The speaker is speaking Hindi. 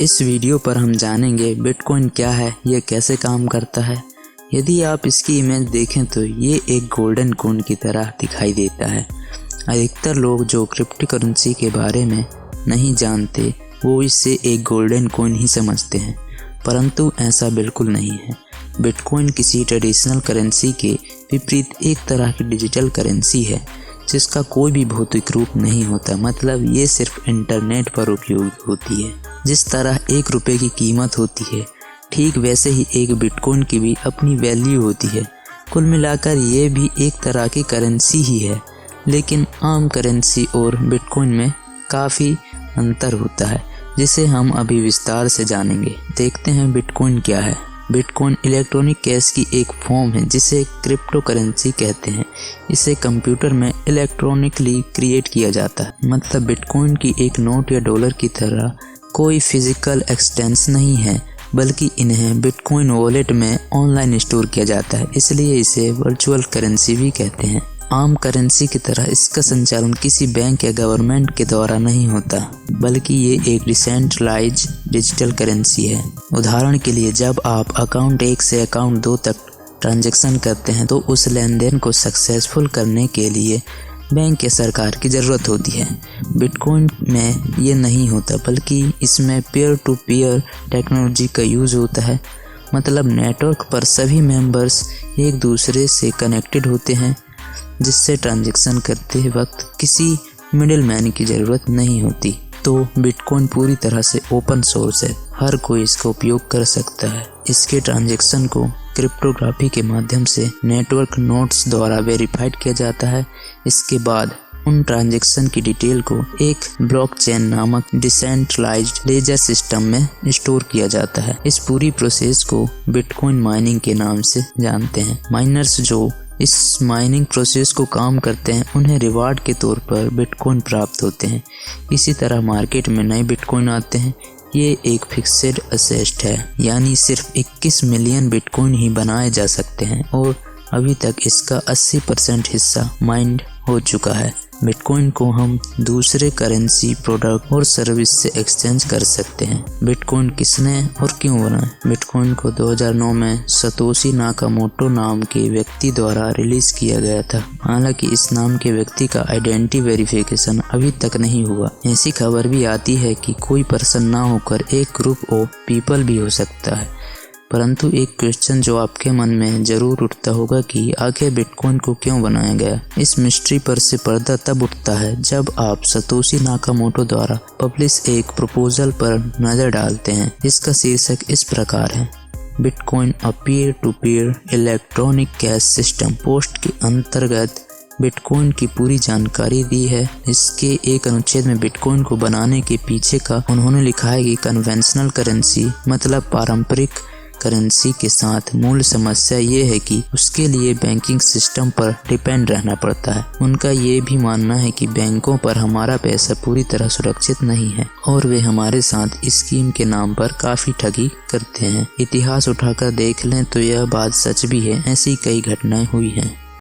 इस वीडियो पर हम जानेंगे बिटकॉइन क्या है, यह कैसे काम करता है। यदि आप इसकी इमेज देखें तो ये एक गोल्डन कॉइन की तरह दिखाई देता है। अधिकतर लोग जो क्रिप्टो करेंसी के बारे में नहीं जानते वो इसे एक गोल्डन कॉइन ही समझते हैं, परंतु ऐसा बिल्कुल नहीं है। बिटकॉइन किसी ट्रेडिशनल करेंसी के विपरीत एक तरह की डिजिटल करेंसी है जिसका कोई भी भौतिक रूप नहीं होता, मतलब ये सिर्फ इंटरनेट पर उपयोग होती है। जिस तरह 1 रुपये की कीमत होती है, ठीक वैसे ही एक बिटकॉइन की भी अपनी वैल्यू होती है। कुल मिलाकर ये भी एक तरह की करेंसी ही है, लेकिन आम करेंसी और बिटकॉइन में काफ़ी अंतर होता है, जिसे हम अभी विस्तार से जानेंगे। देखते हैं बिटकॉइन क्या है। बिटकॉइन इलेक्ट्रॉनिक कैश की एक फॉर्म है जिसे क्रिप्टो करेंसी कहते हैं। इसे कंप्यूटर में इलेक्ट्रॉनिकली क्रिएट किया जाता है, मतलब बिटकॉइन की एक नोट या डॉलर की तरह कोई फिजिकल एक्सटेंस नहीं है, बल्कि इन्हें बिटकॉइन वॉलेट में ऑनलाइन स्टोर किया जाता है, इसलिए इसे वर्चुअल करेंसी भी कहते हैं। आम करेंसी की तरह इसका संचालन किसी बैंक या गवर्नमेंट के द्वारा नहीं होता, बल्कि ये एक डिसेंट्रलाइज्ड डिजिटल करेंसी है। उदाहरण के लिए, जब आप अकाउंट 1 से अकाउंट 2 तक ट्रांजैक्शन करते हैं तो उस लेनदेन को सक्सेसफुल करने के लिए बैंक या सरकार की ज़रूरत होती है। बिटकॉइन में ये नहीं होता, बल्कि इसमें पीयर टू पीयर टेक्नोलॉजी का यूज़ होता है, मतलब नेटवर्क पर सभी मेंबर्स एक दूसरे से कनेक्टेड होते हैं, जिससे ट्रांजैक्शन करते वक्त किसी मिडिलमैन की ज़रूरत नहीं होती। तो बिटकॉइन पूरी तरह से ओपन सोर्स है, हर कोई इसका उपयोग कर सकता है। इसके ट्रांजैक्शन को क्रिप्टोग्राफी के माध्यम से नेटवर्क नोड्स द्वारा वेरीफाइड किया जाता है। इसके बाद उन ट्रांजैक्शन की डिटेल को एक ब्लॉकचेन नामक डिसेंट्रलाइज्ड लेजर सिस्टम में स्टोर किया जाता है। इस पूरी प्रोसेस को बिटकॉइन माइनिंग के नाम से जानते हैं। माइनर्स जो इस माइनिंग प्रोसेस को काम करते हैं, उन्हें रिवार्ड के तौर पर बिटकॉइन प्राप्त होते हैं। इसी तरह मार्केट में नए बिटकॉइन आते हैं। ये एक फिक्स्ड असेट है, यानी सिर्फ 21 मिलियन बिटकॉइन ही बनाए जा सकते हैं और अभी तक इसका 80% हिस्सा माइंड हो चुका है। बिटकॉइन को हम दूसरे करेंसी, प्रोडक्ट और सर्विस से एक्सचेंज कर सकते हैं। बिटकॉइन किसने और क्यों बना? बिटकॉइन को 2009 में सतोशी नाकामोटो नाम के व्यक्ति द्वारा रिलीज किया गया था। हालांकि इस नाम के व्यक्ति का आइडेंटिटी वेरिफिकेशन अभी तक नहीं हुआ। ऐसी खबर भी आती है कि कोई पर्सन ना होकर एक ग्रुप ऑफ पीपल भी हो सकता है। परंतु एक क्वेश्चन जो आपके मन में जरूर उठता होगा कि आखिर बिटकॉइन को क्यों बनाया गया। इस मिस्ट्री पर से पर्दा तब उठता है जब आप सतोशी नाकामोटो द्वारा पब्लिश एक प्रपोजल पर नजर डालते हैं। इसका शीर्षक इस प्रकार है, bitcoin a peer to peer electronic cash system. Post के अंतर्गत बिटकॉइन की पूरी जानकारी दी है। इसके एक अनुच्छेद में बिटकॉइन को बनाने के पीछे का उन्होंने लिखा है कि कन्वेंशनल करेंसी, मतलब पारंपरिक करेंसी के साथ मूल समस्या ये है कि उसके लिए बैंकिंग सिस्टम पर डिपेंड रहना पड़ता है। उनका ये भी मानना है कि बैंकों पर हमारा पैसा पूरी तरह सुरक्षित नहीं है और वे हमारे साथ स्कीम के नाम पर काफ़ी ठगी करते हैं। इतिहास उठाकर देख लें तो यह बात सच भी है, ऐसी कई घटनाएं हुई हैं।